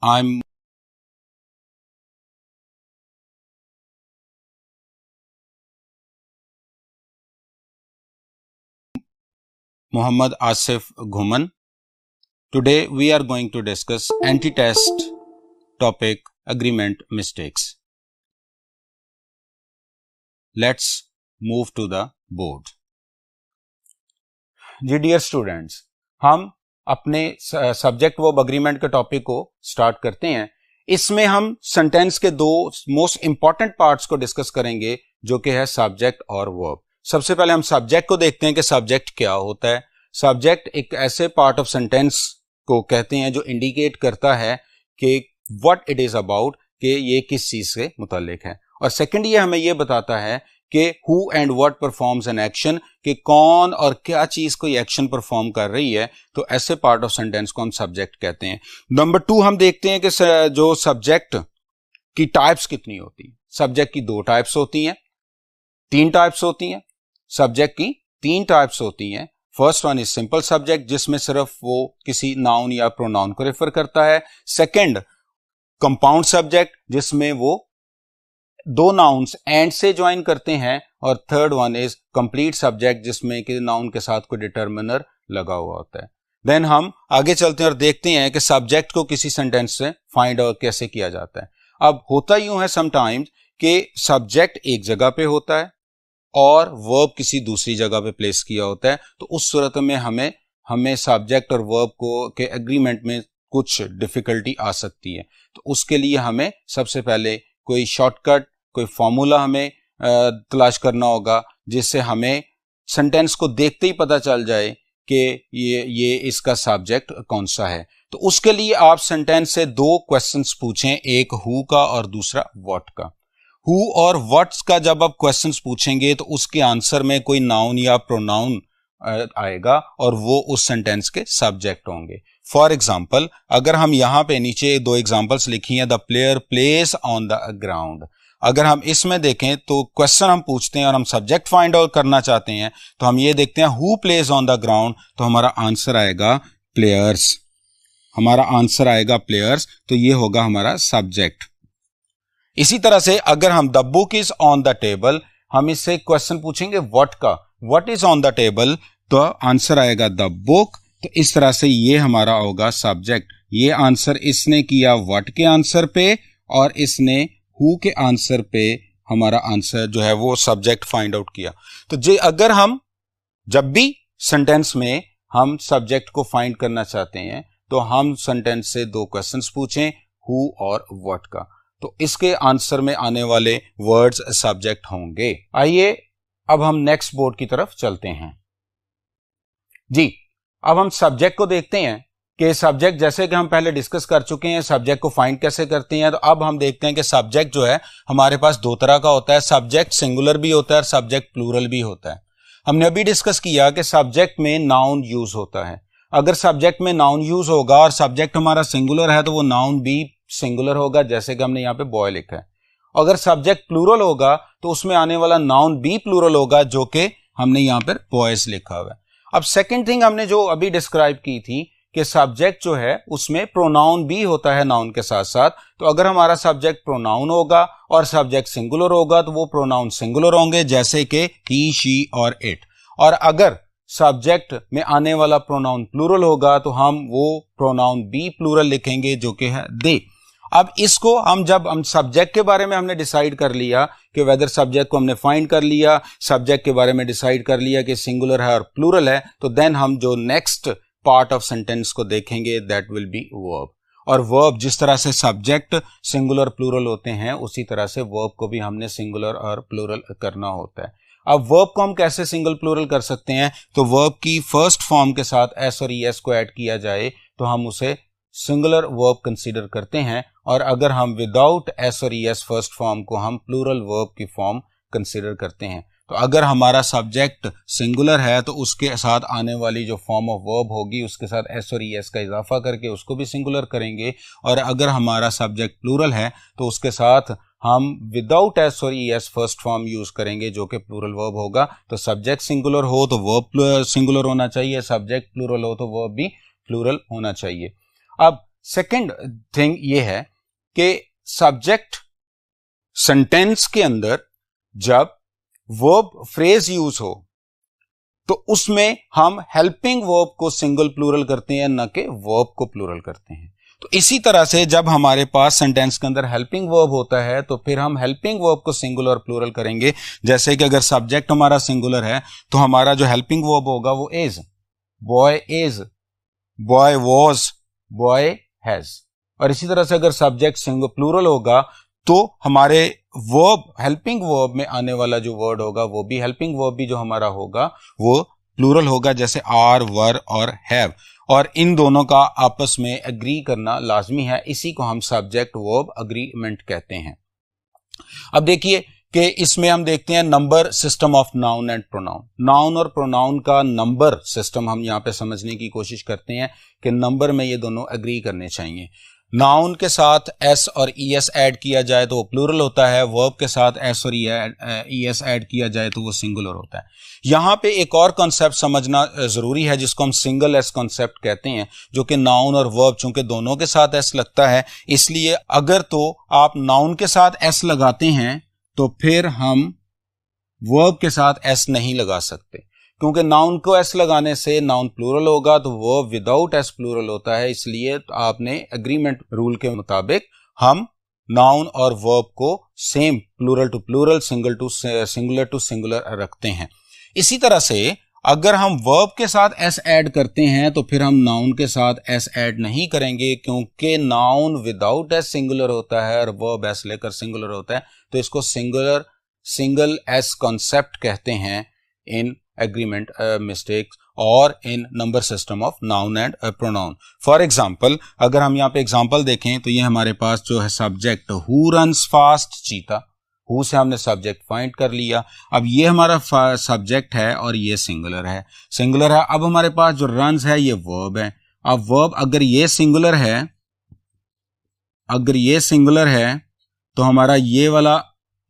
I'm Muhammad Asif Ghuman. Today we are going to discuss anti-test topic agreement mistakes. Let's move to the board. जी dear students, हम अपने subject verb agreement के topic को start करते हैं. इसमें हम सेंटेंस के दो मोस्ट इंपॉर्टेंट पार्ट्स को डिस्कस करेंगे जो कि है सब्जेक्ट और वर्ब. सबसे पहले हम सब्जेक्ट को देखते हैं कि सब्जेक्ट क्या होता है. सब्जेक्ट एक ऐसे पार्ट ऑफ सेंटेंस को कहते हैं जो इंडिकेट करता है कि व्हाट इट इज अबाउट, कि ये किस चीज से मुताल्लिक है. और सेकंड ये हमें ये बताता है कि who and what performs an action, कि कौन और क्या चीज कोई एक्शन परफॉर्म कर रही है. तो ऐसे पार्ट ऑफ सेंटेंस को हम सब्जेक्ट कहते हैं. नंबर 2 हम देखते हैं कि जो सब्जेक्ट की टाइप्स कितनी होती है. सब्जेक्ट की 2 टाइप्स होती हैं, 3 टाइप्स होती हैं. सब्जेक्ट की 3 टाइप्स होती हैं. First one is simple subject, जिसमें सिर्फ वो किसी नाउन या प्रोनाउन को रेफर करता है. सेकंड कंपाउंड सब्जेक्ट, जिसमें वो 2 नाउन्स एंड से ज्वाइन करते हैं. और third one is complete subject, जिसमें कि नाउन के साथ कोई डिटर्मिनर लगा हुआ होता है. देन हम आगे चलते हैं और देखते हैं कि सब्जेक्ट को किसी सेंटेंस से फाइंड आउट कैसे किया जाता है. अब होता यूं है समटाइम्स कि सब्जेक्ट एक जगह पे होता है और वर्ब किसी दूसरी जगह पे प्लेस किया होता है. तो उस सूरत में हमें सब्जेक्ट और वर्ब को के एग्रीमेंट में कुछ डिफिकल्टी आ सकती है. तो उसके लिए हमें सबसे पहले कोई शॉर्टकट, कोई फॉर्मूला हमें तलाश करना होगा, जिससे हमें सेंटेंस को देखते ही पता चल जाए कि ये इसका सब्जेक्ट कौन सा है. तो उसके लिए आप सेंटेंस से 2 क्वेश्चंस पूछें, एक हु का और दूसरा व्हाट का. हु और व्हाट्स का जब आप क्वेश्चंस पूछेंगे तो उसके आंसर में कोई नाउन या प्रोनाउन आएगा और वो उस सेंटेंस के सब्जेक्ट होंगे. फॉर एग्जाम्पल, अगर हम यहां पे नीचे 2 एग्जाम्पल्स लिखी हैं, the player place on the ground. अगर हम इसमें देखें तो क्वेश्चन हम पूछते हैं और हम सब्जेक्ट फाइंड आउट करना चाहते हैं, तो हम ये देखते हैं who plays on the ground, तो हमारा आंसर आएगा प्लेयर्स. हमारा आंसर आएगा प्लेयर्स, तो ये होगा हमारा सब्जेक्ट. इसी तरह से अगर हम the book is on the table, हम इससे क्वेश्चन पूछेंगे व्हाट का, what is on the table, तो आंसर आएगा द बुक. तो इस तरह से ये हमारा होगा सब्जेक्ट. ये आंसर इसने किया व्हाट के आंसर पे और इसने हु के आंसर पे हमारा आंसर जो है वो सब्जेक्ट फाइंड आउट किया. तो जे अगर हम जब भी सेंटेंस में हम सब्जेक्ट को फाइंड करना चाहते हैं तो हम सेंटेंस से 2 क्वेश्चंस पूछें, हु और व्हाट का. तो इसके आंसर में आने वाले वर्ड्स सब्जेक्ट होंगे. आइए अब हम नेक्स्ट बोर्ड की तरफ चलते हैं. जी, अब हम सब्जेक्ट को देखते हैं कि सब्जेक्ट, जैसे कि हम पहले डिस्कस कर चुके हैं, सब्जेक्ट को फाइंड कैसे करते हैं. तो अब हम देखते हैं कि सब्जेक्ट जो है हमारे पास 2 तरह का होता है. सब्जेक्ट सिंगुलर भी होता है और सब्जेक्ट प्लूरल भी होता है. हमने अभी डिस्कस किया कि सब्जेक्ट में नाउन यूज होता है. अगर सब्जेक्ट में नाउन यूज होगा और सब्जेक्ट हमारा सिंगुलर है तो वो नाउन भी सिंगुलर होगा, जैसे कि हमने यहाँ पे बॉय लिखा है. अगर सब्जेक्ट प्लूरल होगा तो उसमें आने वाला नाउन भी प्लूरल होगा, जो कि हमने यहाँ पर बॉयज लिखा हुआ है. अब सेकंड थिंग हमने जो अभी डिस्क्राइब की थी कि सब्जेक्ट जो है उसमें प्रोनाउन भी होता है नाउन के साथ साथ. तो अगर हमारा सब्जेक्ट प्रोनाउन होगा और सब्जेक्ट सिंगुलर होगा तो वो प्रोनाउन सिंगुलर होंगे, जैसे कि ही, शी और इट. और अगर सब्जेक्ट में आने वाला प्रोनाउन प्लूरल होगा तो हम वो प्रोनाउन भी प्लूरल लिखेंगे, जो कि है दे. अब इसको जब हम सब्जेक्ट के बारे में हमने डिसाइड कर लिया कि वेदर सब्जेक्ट को हमने फाइंड कर लिया, सब्जेक्ट के बारे में डिसाइड कर लिया कि सिंगुलर है और प्लूरल है, तो देन हम जो नेक्स्ट पार्ट ऑफ सेंटेंस को देखेंगे दैट विल बी वर्ब. और वर्ब जिस तरह से सब्जेक्ट सिंगुलर प्लूरल होते हैं उसी तरह से वर्ब को भी हमने सिंगुलर और प्लूरल करना होता है. अब वर्ब को हम कैसे सिंगल प्लूरल कर सकते हैं, तो वर्ब की फर्स्ट फॉर्म के साथ एस और ईएस को ऐड किया जाए तो हम उसे सिंगुलर वर्ब कंसीडर करते हैं. और अगर हम विदाउट एस और ईएस फर्स्ट फॉर्म को हम प्लूरल वर्ब की फॉर्म कंसीडर करते हैं. तो अगर हमारा सब्जेक्ट सिंगुलर है तो उसके साथ आने वाली जो फॉर्म ऑफ वर्ब होगी उसके साथ एस और ईएस का इजाफा करके उसको भी सिंगुलर करेंगे. और अगर हमारा सब्जेक्ट प्लूरल है तो उसके साथ हम विदाउट एस और ईएस फर्स्ट फॉर्म यूज करेंगे, जो कि प्लूरल वर्ब होगा. तो सब्जेक्ट सिंगुलर हो तो वर्ब सिंगुलर होना चाहिए, सब्जेक्ट प्लूरल हो तो वर्ब भी प्लूरल होना चाहिए. अब सेकंड थिंग ये है कि सब्जेक्ट सेंटेंस के अंदर जब वर्ब फ्रेज यूज हो तो उसमें हम हेल्पिंग वर्ब को सिंगल प्लूरल करते हैं, न कि वर्ब को प्लूरल करते हैं। तो इसी तरह से जब हमारे पास सेंटेंस के अंदर हेल्पिंग वर्ब होता है तो फिर हम हेल्पिंग वर्ब को सिंगुलर और प्लूरल करेंगे। जैसे कि अगर सब्जेक्ट हमारा सिंगुलर है तो हमारा जो हेल्पिंग वर्ब होगा वो is, boy was, boy has. और इसी तरह से अगर सब्जेक्ट सिंगल प्लूरल होगा तो हमारे वर्ब, हेल्पिंग वर्ब में आने वाला जो वर्ड होगा वो भी, हेल्पिंग वर्ब भी जो हमारा होगा वो प्लूरल होगा, जैसे आर, वर और हैव। और इन दोनों का आपस में एग्री करना लाजमी है, इसी को हम सब्जेक्ट वर्ब एग्रीमेंट कहते हैं। अब देखिए कि इसमें हम देखते हैं number system of noun and pronoun. Noun और प्रोनाउन का नंबर सिस्टम हम यहां पे समझने की कोशिश करते हैं कि नंबर में ये दोनों एग्री करने चाहिए। नाउन के साथ एस और ईएस ऐड किया जाए तो वो प्लूरल होता है, वर्ब के साथ एस और ईएस ऐड किया जाए तो वो सिंगुलर होता है। यहां पे एक और कॉन्सेप्ट समझना जरूरी है जिसको हम सिंगल एस कॉन्सेप्ट कहते हैं, जो कि नाउन और वर्ब चूंकि दोनों के साथ एस लगता है, इसलिए अगर तो आप नाउन के साथ एस लगाते हैं तो फिर हम वर्ब के साथ एस नहीं लगा सकते, क्योंकि नाउन को एस लगाने से नाउन प्लूरल होगा तो वर्ब विदाउट एस प्लूरल होता है। इसलिए आपने एग्रीमेंट रूल के मुताबिक हम नाउन और वर्ब को same plural to plural, singular to singular रखते हैं। इसी तरह से अगर हम वर्ब के साथ एस ऐड करते हैं तो फिर हम नाउन के साथ एस ऐड नहीं करेंगे, क्योंकि नाउन विदाउट एस सिंगुलर होता है और वर्ब एस लेकर सिंगुलर होता है। तो इसको सिंगल एस कॉन्सेप्ट कहते हैं इन एग्रीमेंट मिस्टेक्स और इन number system of noun and pronoun. For example, अगर हम यहाँ पे एग्जाम्पल देखें तो ये हमारे पास जो है सब्जेक्ट हु रन्स फास्ट चीता, हु से हमने सब्जेक्ट फाइंड कर लिया। अब ये हमारा सब्जेक्ट है और ये सिंगुलर है। अब हमारे पास जो रन्स है ये वर्ब है। अब वर्ब अगर ये सिंगुलर है तो हमारा ये वाला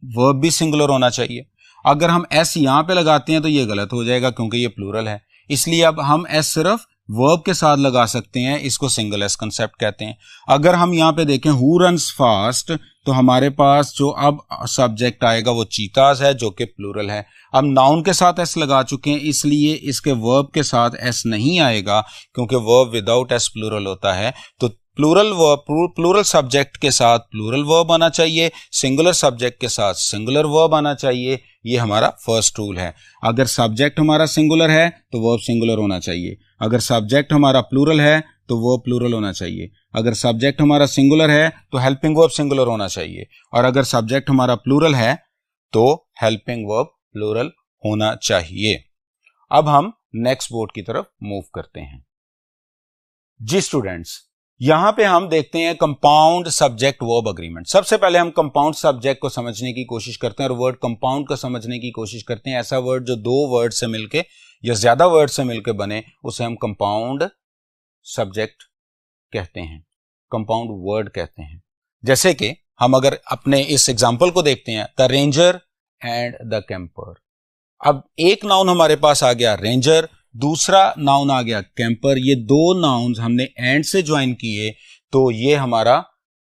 वर्ब भी सिंगुलर होना चाहिए। अगर हम एस यहां पे लगाते हैं तो ये गलत हो जाएगा क्योंकि ये प्लूरल है, इसलिए अब हम एस सिर्फ वर्ब के साथ लगा सकते हैं, इसको सिंगल एस कंसेप्ट कहते हैं। अगर हम यहां पे देखें हु रन्स फास्ट तो हमारे पास जो अब सब्जेक्ट आएगा वो चीताज है, जो कि प्लूरल है। अब नाउन के साथ एस लगा चुके हैं, इसलिए इसके वर्ब के साथ एस नहीं आएगा, क्योंकि वर्ब विदाउट एस प्लूरल होता है। तो प्लूरल सब्जेक्ट के साथ प्लूरल वर्ब आना चाहिए, सिंगुलर सब्जेक्ट के साथ सिंगुलर वर्ब आना चाहिए। ये हमारा फर्स्ट रूल है। अगर सब्जेक्ट हमारा सिंगुलर है तो वर्ब सिंगुलर होना चाहिए, अगर सब्जेक्ट हमारा प्लूरल है तो वर्ब प्लूरल होना चाहिए, अगर सब्जेक्ट हमारा सिंगुलर है तो हेल्पिंग वर्ब सिंगुलर होना चाहिए, और अगर सब्जेक्ट हमारा प्लूरल है तो हेल्पिंग वर्ब प्लूरल होना चाहिए। अब हम नेक्स्ट बोर्ड की तरफ मूव करते हैं। जी स्टूडेंट्स, यहां पे हम देखते हैं कंपाउंड सब्जेक्ट वर्ब एग्रीमेंट। सबसे पहले हम कंपाउंड सब्जेक्ट को समझने की कोशिश करते हैं और वर्ड कंपाउंड को समझने की कोशिश करते हैं। ऐसा वर्ड जो दो वर्ड से मिलके या ज्यादा वर्ड से मिलकर बने उसे हम कंपाउंड सब्जेक्ट कहते हैं, कंपाउंड वर्ड कहते हैं। जैसे कि हम अगर अपने इस एग्जाम्पल को देखते हैं, the ranger and the camper. अब एक नाउन हमारे पास आ गया रेंजर, दूसरा नाउन आ गया कैंपर। ये दो नाउन्स हमने एंड से ज्वाइन किए तो ये हमारा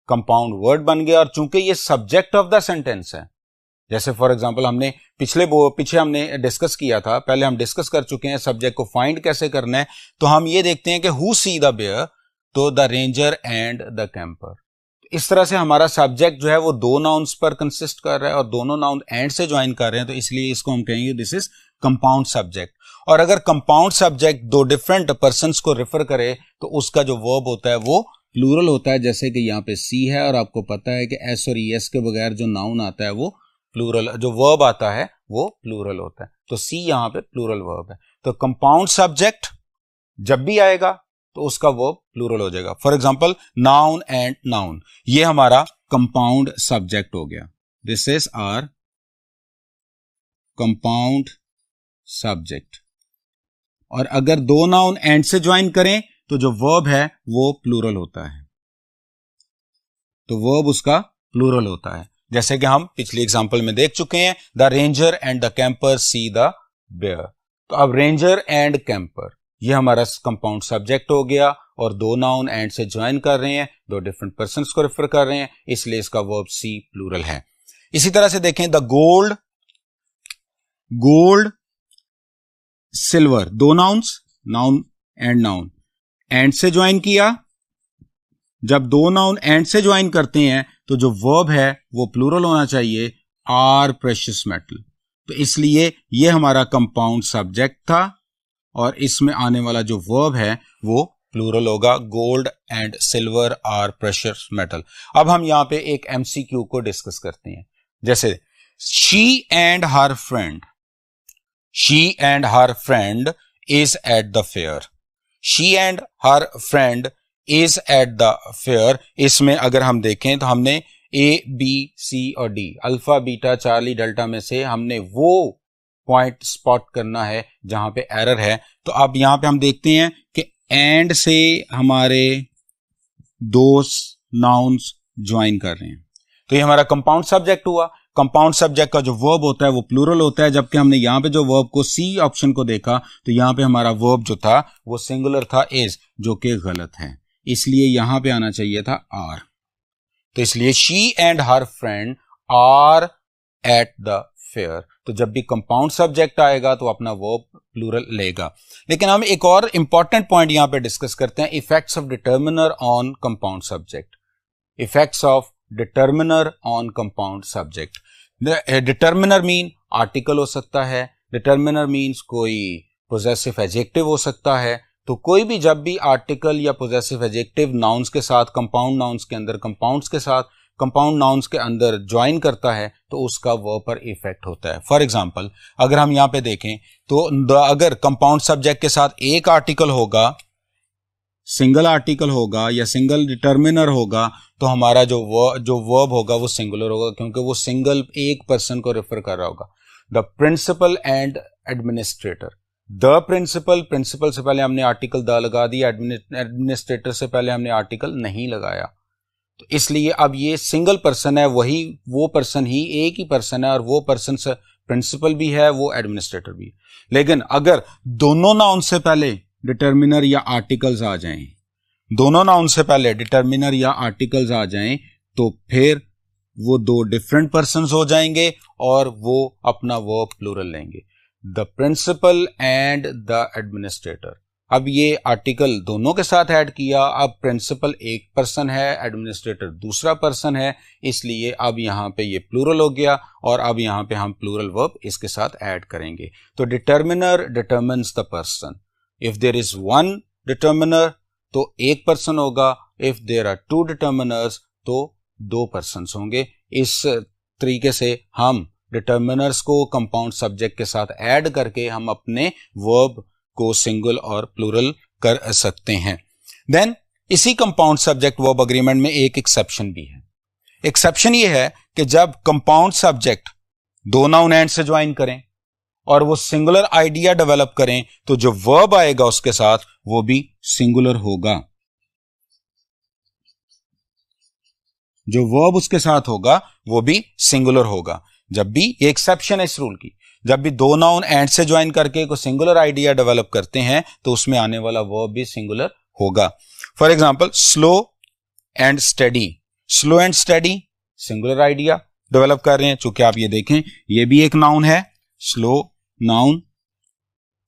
कंपाउंड वर्ड बन गया। और चूंकि ये सब्जेक्ट ऑफ द सेंटेंस है, जैसे फॉर एग्जांपल हमने पीछे हमने डिस्कस किया था, पहले हम डिस्कस कर चुके हैं सब्जेक्ट को फाइंड कैसे करना है। तो हम ये देखते हैं कि हु सी द बेयर, तो the ranger and the camper. इस तरह से हमारा सब्जेक्ट जो है वो दो नाउन्स पर कंसिस्ट कर रहा है और दोनों नाउन एंड से ज्वाइन कर रहे हैं, तो इसलिए इसको हम कहेंगे दिस इज कंपाउंड सब्जेक्ट। और अगर कंपाउंड सब्जेक्ट दो डिफरेंट पर्सन्स को रेफर करे तो उसका जो वर्ब होता है वो प्लूरल होता है। जैसे कि यहाँ पे सी है और आपको पता है कि एस और ईएस के बगैर जो नाउन आता है वो प्लूरल, जो वर्ब आता है वो प्लूरल होता है। तो सी यहाँ पे प्लूरल वर्ब है। तो कंपाउंड सब्जेक्ट जब भी आएगा तो उसका वर्ब प्लूरल हो जाएगा। For example noun and noun, ये हमारा कंपाउंड सब्जेक्ट हो गया। This is our compound subject. और अगर दो नाउन एंड से ज्वाइन करें तो जो वर्ब है वो प्लूरल होता है, तो वर्ब उसका प्लूरल होता है। जैसे कि हम पिछली एग्जांपल में देख चुके हैं, the ranger and the camper see the bear. तो अब रेंजर एंड कैंपर ये हमारा कंपाउंड सब्जेक्ट हो गया और दो नाउन एंड से ज्वाइन कर रहे हैं, दो डिफरेंट पर्सन्स को रेफर कर रहे हैं, इसलिए इसका वर्ब सी प्लूरल है। इसी तरह से देखें, द गोल्ड, गोल्ड सिल्वर, दो nouns, noun and noun, and से ज्वाइन किया। जब दो नाउन एंड से ज्वाइन करते हैं तो जो वर्ब है वो प्लूरल होना चाहिए, आर प्रेशियस मेटल। तो इसलिए ये हमारा कंपाउंड सब्जेक्ट था और इसमें आने वाला जो वर्ब है वो प्लूरल होगा, gold and silver are precious metal. अब हम यहां पे एक एमसीक्यू को डिस्कस करते हैं। जैसे she and her friend, she and her friend is eight the fair, she and her friend is eight the fair. इसमें अगर हम देखें तो हमने ए बी सी और D, alpha beta Charlie delta में से हमने वो पॉइंट स्पॉट करना है जहां पे एरर है। तो अब यहां पे हम देखते हैं कि एंड से हमारे दो नाउन्स ज्वाइन कर रहे हैं, तो ये हमारा कंपाउंड सब्जेक्ट हुआ। कंपाउंड सब्जेक्ट का जो वर्ब होता है वो प्लूरल होता है, जबकि हमने यहां पे जो वर्ब को सी ऑप्शन को देखा तो यहां पे हमारा वर्ब जो था वो सिंगुलर था, इज, जो कि गलत है, इसलिए यहां पे आना चाहिए था आर। तो इसलिए she and her friend are at the fair. तो जब भी कंपाउंड सब्जेक्ट आएगा तो अपना वर्ब प्लूरल लेगा। लेकिन हम एक और इंपॉर्टेंट पॉइंट यहां पे डिस्कस करते हैं, effects of determiner on compound subject. Effects of determiner on compound subject. Determiner mean article हो सकता है, डिटर्मिनर मीन्स कोई पोजेसिव एडजेक्टिव हो सकता है। तो कोई भी जब भी आर्टिकल या पोजेसिव एडजेक्टिव नाउन्स के साथ, कंपाउंड नाउन्स के अंदर, कंपाउंड्स के साथ, कंपाउंड नाउन्स के अंदर ज्वाइन करता है तो उसका वर्ब पर इफेक्ट होता है। फॉर एग्जांपल अगर हम यहां पे देखें तो अगर कंपाउंड सब्जेक्ट के साथ एक आर्टिकल होगा, सिंगल आर्टिकल होगा या सिंगल डिटर्मिनर होगा तो हमारा जो वर्ब होगा वो सिंगुलर होगा, क्योंकि वो सिंगल एक पर्सन को रेफर कर रहा होगा। The principal and administrator, the principal, principal से पहले हमने आर्टिकल द लगा दिया, एडमिनिस्ट्रेटर से पहले हमने आर्टिकल नहीं लगाया, तो इसलिए अब ये सिंगल पर्सन है, वही वो पर्सन ही एक ही पर्सन है और वो पर्सन से प्रिंसिपल भी है, वो एडमिनिस्ट्रेटर भी है। लेकिन अगर दोनों नाउन से पहले डिटर्मिनर या आर्टिकल्स आ जाएं, दोनों नाउन से पहले डिटर्मिनर या आर्टिकल्स आ जाएं तो फिर वो दो डिफरेंट पर्सन्स हो जाएंगे और वो अपना वर्ब प्लूरल लेंगे, the principal and the administrator. अब ये आर्टिकल दोनों के साथ ऐड किया, अब प्रिंसिपल एक पर्सन है, एडमिनिस्ट्रेटर दूसरा पर्सन है, इसलिए अब यहां पे ये प्लूरल हो गया और अब यहां पे हम प्लूरल वर्ब इसके साथ ऐड करेंगे। तो determiner determines the person, if there is one determiner तो एक पर्सन होगा, if there are two determiners तो दो पर्सन्स होंगे। इस तरीके से हम डिटर्मिनर्स को कंपाउंड सब्जेक्ट के साथ ऐड करके हम अपने वर्ब को सिंगल और प्लूरल कर सकते हैं। देन इसी कंपाउंड सब्जेक्ट वर्ब अग्रीमेंट में एक एक्सेप्शन भी है। एक्सेप्शन ये है कि जब कंपाउंड सब्जेक्ट दो नाउन एंड से ज्वाइन करें और वो सिंगुलर आइडिया डेवलप करें तो जो वर्ब आएगा उसके साथ वो भी सिंगुलर होगा, जो वर्ब उसके साथ होगा वो भी सिंगुलर होगा। जब भी ये एक्सेप्शन है इस रूल की, जब भी दो नाउन एंड से ज्वाइन करके कोई सिंगुलर आइडिया डेवलप करते हैं तो उसमें आने वाला वर्ब भी सिंगुलर होगा। For example slow and study, slow and study singular idea develop कर रहे हैं, चूंकि आप ये देखें ये भी एक नाउन है, स्लो नाउन,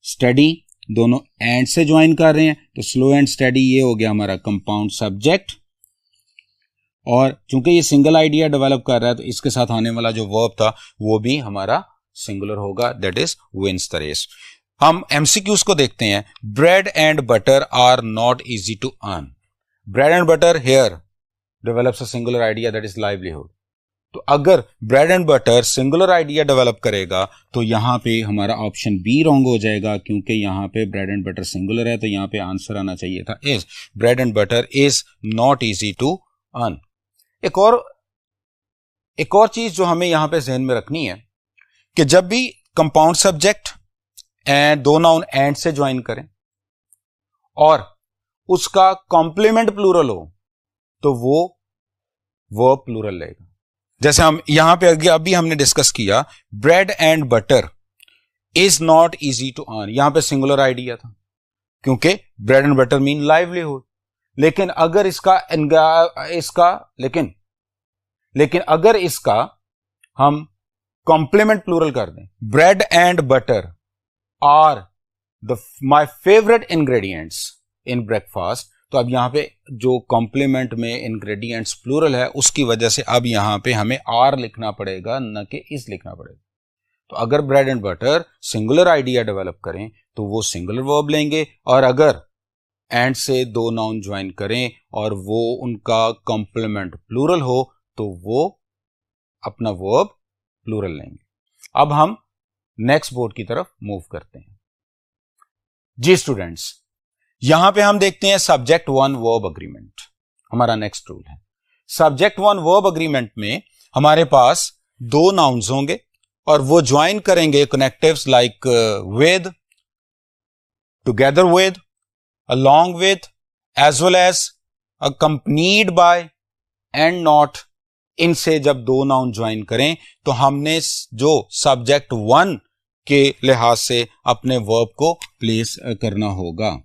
स्टडी दोनों एंड से ज्वाइन कर रहे हैं तो स्लो एंड स्टडी ये हो गया हमारा कंपाउंड सब्जेक्ट, और चूंकि ये सिंगल आइडिया डेवलप कर रहा है तो इसके साथ आने वाला जो वर्ब था वो भी हमारा सिंगुलर होगा, that is wins the race. हम एमसीक्यूज को देखते हैं। Bread and butter are not easy to earn, bread and butter here develops a singular idea that is livelihood. तो अगर bread and butter singular idea develop करेगा तो यहां पे हमारा ऑप्शन बी रॉन्ग हो जाएगा, क्योंकि यहां पे ब्रेड एंड बटर सिंगुलर है तो यहां पे आंसर आना चाहिए था is, bread and butter is not easy to earn. एक और चीज जो हमें यहां पे ज़हन में रखनी है कि जब भी कंपाउंड सब्जेक्ट एंड दो नाउन एंड से ज्वाइन करें और उसका कॉम्प्लीमेंट प्लूरल हो तो वो वर्ब प्लूरल लेगा। जैसे हम यहां पे अभी हमने डिस्कस किया, bread and butter is not easy to earn, यहां पे सिंगुलर आइडिया था क्योंकि bread and butter mean livelihood, लेकिन अगर लेकिन अगर इसका हम कॉम्प्लीमेंट प्लूरल कर दें, bread and butter are my favourite ingredients in breakfast, तो अब यहां पे जो कॉम्प्लीमेंट में इंग्रेडिएंट्स प्लूरल है उसकी वजह से अब यहां पे हमें आर लिखना पड़ेगा, न कि इज लिखना पड़ेगा। तो अगर bread and butter singular idea develop करें तो वो सिंगुलर वर्ब लेंगे, और अगर एंड से दो नाउन ज्वाइन करें और वो उनका कॉम्प्लीमेंट प्लूरल हो तो वो अपना वर्ब प्लूरल लेंगे। अब हम नेक्स्ट बोर्ड की तरफ मूव करते हैं। जी स्टूडेंट्स, यहां पे हम देखते हैं सब्जेक्ट वन वर्ब अग्रीमेंट हमारा नेक्स्ट रूल है। सब्जेक्ट वन वर्ब अग्रीमेंट में हमारे पास दो नाउन्स होंगे और वो ज्वाइन करेंगे connectives like with, together with, along with, as well as, accompanied by and not। इनसे जब दो नाउन ज्वाइन करें तो हमने जो सब्जेक्ट वन के लिहाज से अपने वर्ब को प्लेस करना होगा।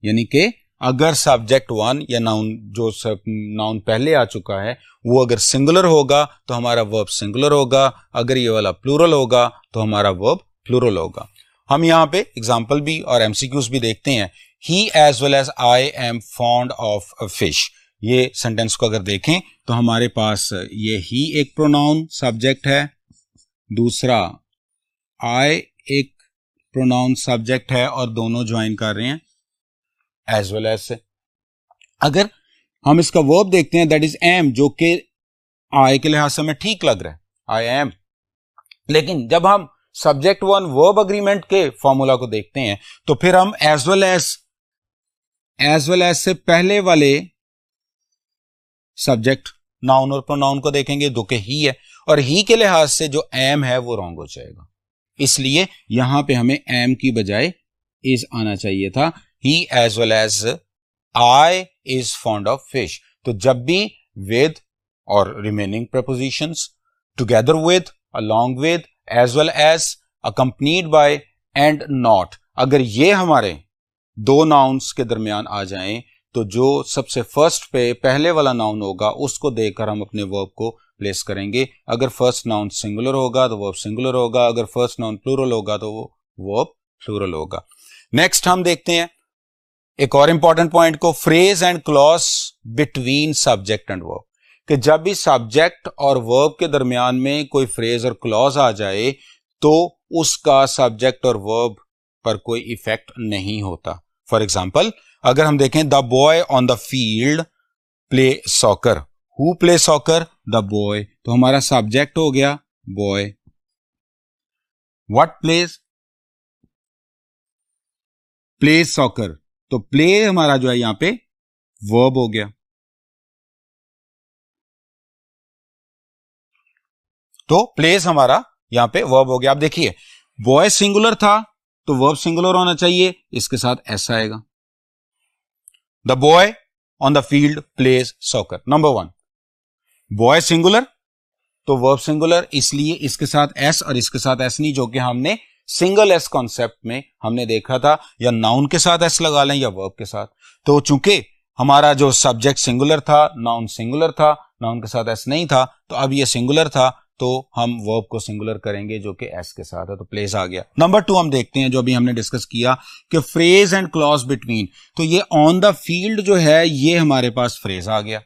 यानी कि अगर सब्जेक्ट वन या नाउन जो नाउन पहले आ चुका है वो अगर सिंगुलर होगा तो हमारा वर्ब सिंगुलर होगा, अगर ये वाला प्लूरल होगा तो हमारा वर्ब प्लूरल होगा। हम यहां पे एग्जाम्पल भी और एमसीक्यूज भी देखते हैं। He as well as I am fond of a fish। ये सेंटेंस को अगर देखें तो हमारे पास ये ही एक प्रोनाउन सब्जेक्ट है, दूसरा I एक प्रोनाउन सब्जेक्ट है और दोनों ज्वाइन कर रहे हैं as well as से। अगर हम इसका वर्ब देखते हैं दैट इज am, जो कि I के लिहाज से हमें ठीक लग रहा है, I am। लेकिन जब हम सब्जेक्ट वन वर्ब अग्रीमेंट के फॉर्मूला को देखते हैं तो फिर हम एज वेल एज से पहले वाले सब्जेक्ट नाउन और प्रोनाउन को देखेंगे जो कि ही है, और ही के लिहाज से जो एम है वो रॉन्ग हो जाएगा। इसलिए यहां पे हमें एम की बजाय इज आना चाहिए था। He as well as I is fond of fish. तो जब भी विद और remaining prepositions, together with, along with, as well as, accompanied by and not, अगर ये हमारे दो नाउन्स के दरमियान आ जाएं तो जो सबसे फर्स्ट पे पहले वाला नाउन होगा उसको देकर हम अपने वर्ब को प्लेस करेंगे। अगर फर्स्ट नाउन सिंगुलर होगा तो वर्ब सिंगुलर होगा, अगर फर्स्ट नाउन प्लूरल होगा तो वो वर्ब प्लूरल होगा। नेक्स्ट हम देखते हैं एक और इंपॉर्टेंट पॉइंट को, phrase and clause between subject and verb, कि जब भी सब्जेक्ट और वर्ब के दरमियान में कोई फ्रेज और क्लॉज आ जाए तो उसका सब्जेक्ट और वर्ब पर कोई इफेक्ट नहीं होता। फॉर एग्जाम्पल अगर हम देखें the boy on the field play soccer, who play soccer, the boy, तो हमारा सब्जेक्ट हो गया boy. What plays, play soccer, तो प्ले हमारा जो है यहां पे वर्ब हो गया। तो प्लेस हमारा यहां पे वर्ब हो गया। आप देखिए बॉय सिंगुलर था तो वर्ब सिंगुलर होना चाहिए, इसके साथ ऐसा आएगा, the boy on the field plays soccer. Number one, boy singular तो वर्ब सिंगुलर, इसलिए इसके साथ एस और इसके साथ एस नहीं, जो कि हमने सिंगल एस कॉन्सेप्ट में हमने देखा था, या नाउन के साथ एस लगा लें या वर्ब के साथ। तो चूंकि हमारा जो सब्जेक्ट सिंगुलर था, नाउन सिंगुलर था, नाउन के साथ एस नहीं था, तो अब ये सिंगुलर था तो हम वर्ब को सिंगुलर करेंगे जो कि एस के साथ है, तो प्लेस आ गया। नंबर टू हम देखते हैं जो अभी हमने डिस्कस किया कि फ्रेज एंड क्लॉज बिटवीन, तो ये ऑन द फील्ड जो है ये हमारे पास फ्रेज आ गया।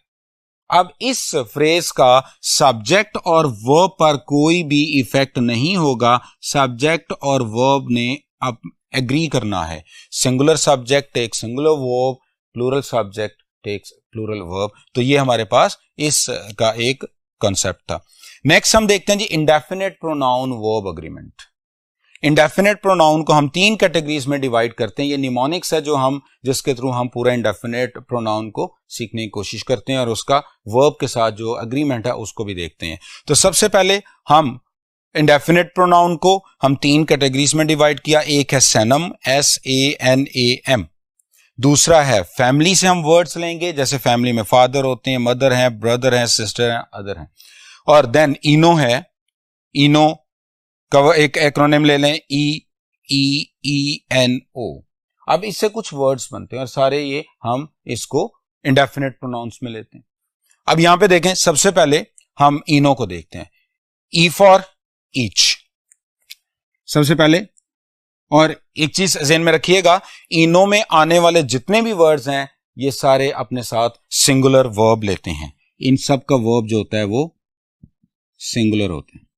अब इस फ्रेज का सब्जेक्ट और वर्ब पर कोई भी इफेक्ट नहीं होगा, सब्जेक्ट और वर्ब ने अब एग्री करना है। Singular subject take singular verb, plural subject takes plural verb, तो ये हमारे पास इसका एक कॉन्सेप्ट था। नेक्स्ट हम देखते हैं जी indefinite pronoun verb agreement. Indefinite pronoun को हम तीन कैटेगरीज में डिवाइड करते हैं। ये निमोनिक्स है जो हम जिसके थ्रू हम पूरा इंडेफिनेट प्रोनाउन को सीखने की कोशिश करते हैं और उसका वर्ब के साथ जो अग्रीमेंट है उसको भी देखते हैं। तो सबसे पहले हम इंडेफिनेट प्रोनाउन को हम तीन कैटेगरीज में डिवाइड किया। एक है सैनम, SANAM, दूसरा है फैमिली से हम वर्ड्स लेंगे, जैसे फैमिली में फादर होते हैं, मदर है, ब्रदर है, सिस्टर है, अदर है, और देन इनो है, इनो का एक एक्रोनिम ले लें, EEENO। अब इससे कुछ वर्ड्स बनते हैं और सारे ये हम इसको इंडेफिनिट प्रोनाउंस में लेते हैं। अब यहां पे देखें, सबसे पहले हम इनो को देखते हैं। ई फॉर ईच सबसे पहले, और एक चीज ज़हन में रखिएगा, इनो में आने वाले जितने भी वर्ड्स हैं ये सारे अपने साथ सिंगुलर वर्ब लेते हैं। इन सब का वर्ब जो होता है वो सिंगुलर होता है।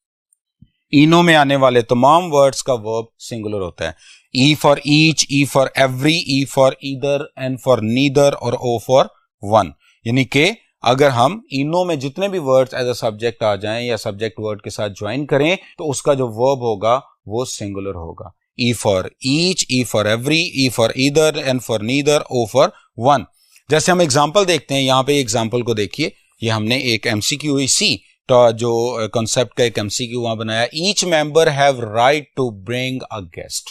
इनो में आने वाले तमाम वर्ड्स का वर्ब सिंगुलर होता है। E for each, E for every, E for either, N for neither और ओ फॉर वन। यानी कि अगर हम इनो में जितने भी वर्ड्स एज अ सब्जेक्ट आ जाएं या सब्जेक्ट वर्ड के साथ ज्वाइन करें तो उसका जो वर्ब होगा वो सिंगुलर होगा। E for each, E for every, E for either, N for neither, O for one. जैसे हम एग्जाम्पल देखते हैं, यहां पे एग्जाम्पल को देखिए, ये हमने एक एमसीक्यू इसी तो जो कॉन्सेप्ट का एक एमसीक्यू वहां बनाया। Each member have right to bring a guest.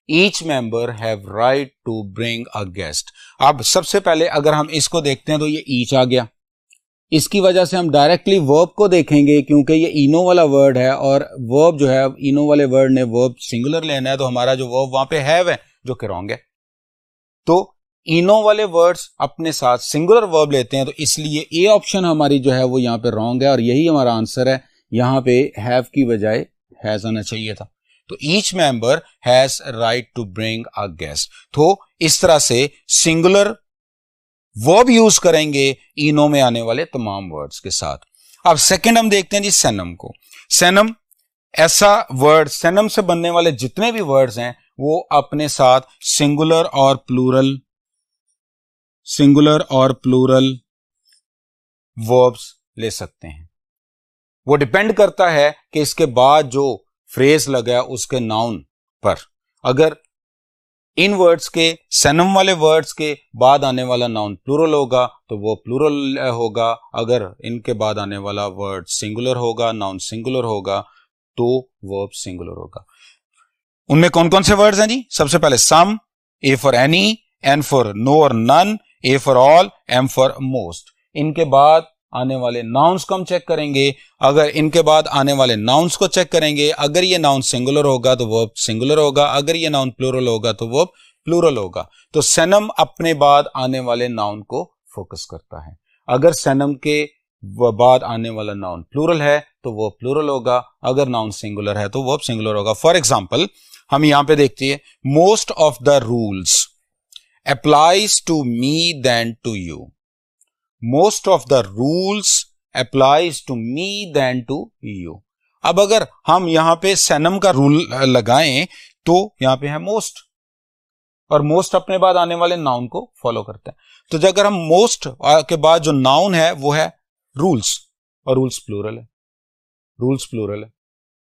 Each member have right to bring a guest. अब सबसे पहले अगर हम इसको देखते हैं तो ये ईच आ गया, इसकी वजह से हम डायरेक्टली वर्ब को देखेंगे क्योंकि ये इनो वाला वर्ड है और वर्ब जो है इनो वाले वर्ड ने वर्ब सिंगुलर लेना है, तो हमारा जो वर्ब वहां पे हैव है जो कि रॉन्ग है। तो इनो वाले वर्ड्स अपने साथ सिंगुलर वर्ब लेते हैं, तो इसलिए ए ऑप्शन हमारी जो है वो यहाँ पे रॉन्ग है और यही हमारा आंसर है। यहां पे हैव की बजाय हैज आना चाहिए था। तो each member has right to bring a guest. तो इस तरह से सिंगुलर वर्ब यूज करेंगे इनो में आने वाले तमाम वर्ड्स के साथ। अब सेकंड हम देखते हैं जी सेनम को। सेनम ऐसा वर्ड, सेनम से बनने वाले जितने भी वर्ड्स हैं वो अपने साथ सिंगुलर और प्लूरल वर्ब्स ले सकते हैं। वो डिपेंड करता है कि इसके बाद जो फ्रेज लगा है उसके नाउन पर। अगर इन वर्ड्स के, सेनम वाले वर्ड्स के बाद आने वाला नाउन प्लूरल होगा तो वो प्लूरल होगा। अगर इनके बाद आने वाला वर्ड सिंगुलर होगा, नाउन सिंगुलर होगा, तो वर्ब सिंगुलर होगा। उनमें कौन कौन से वर्ड्स हैं जी? सबसे पहले some, A for any, N for no और none, A for all, M for most. इनके बाद आने वाले नाउन्स को हम चेक करेंगे। अगर इनके बाद आने वाले नाउन्स को चेक करेंगे, अगर ये नाउन सिंगुलर होगा तो वर्ब सिंगुलर होगा, अगर ये नाउन प्लूरल होगा तो वर्ब प्लूरल होगा। तो सेनम अपने बाद आने वाले नाउन को फोकस करता है। अगर सेनम के बाद आने वाला नाउन प्लूरल है तो वर्ब प्लूरल होगा, अगर नाउन सिंगुलर है तो वर्ब सिंगुलर होगा। फॉर एग्जाम्पल हम यहां पे देखते हैं, most of the rules applies to me than to you. Most of the rules applies to me than to you. अब अगर हम यहां पे सेनम का रूल लगाएं तो यहां पे है मोस्ट, और मोस्ट अपने बाद आने वाले नाउन को फॉलो करता है। तो अगर हम मोस्ट के बाद जो नाउन है वो है रूल्स, और रूल्स प्लूरल है,